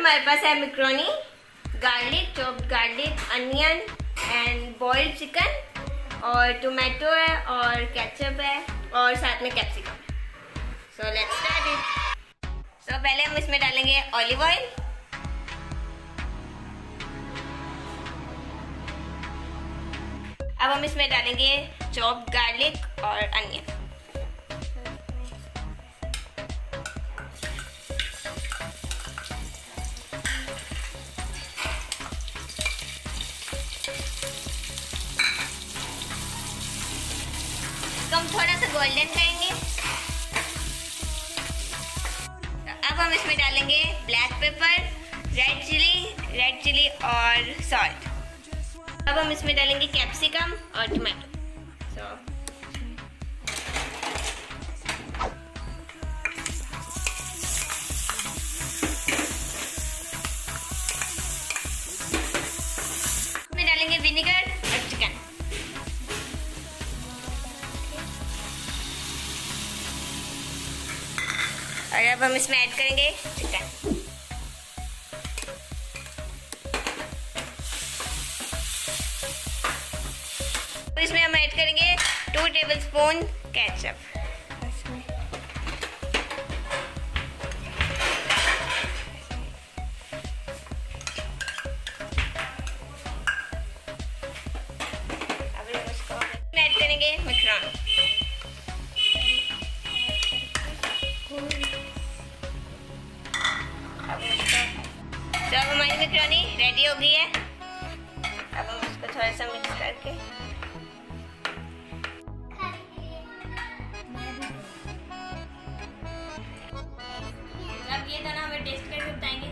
हमारे पास है macaroni, garlic, chopped garlic, onion and boiled chicken और टोमेटो है और केचप है और साथ में कैप्सिकम है। So let's start it. So पहले हम इसमें डालेंगे ऑलिव ऑयल, अब हम इसमें डालेंगे चॉप्ड गार्लिक और अनियन। हम थोड़ा सा गोल्डन करेंगे। अब हम इसमें डालेंगे ब्लैक पेपर, रेड चिली और सॉल्ट। अब हम इसमें डालेंगे कैप्सिकम और टोमेटो। इसमें डालेंगे विनेगर और चिकन। और अब हम इसमें ऐड करेंगे चिकन। तो इसमें हम ऐड करेंगे 2 टेबलस्पून केचप। अब इसको ऐड करेंगे मैक्रोनी। तो अब हमारी मैक्रोनी रेडी हो गई है। अब हम इसको थोड़ा सा मिक्स करके अब ये दाना हमें टेस्ट करके बताएंगे।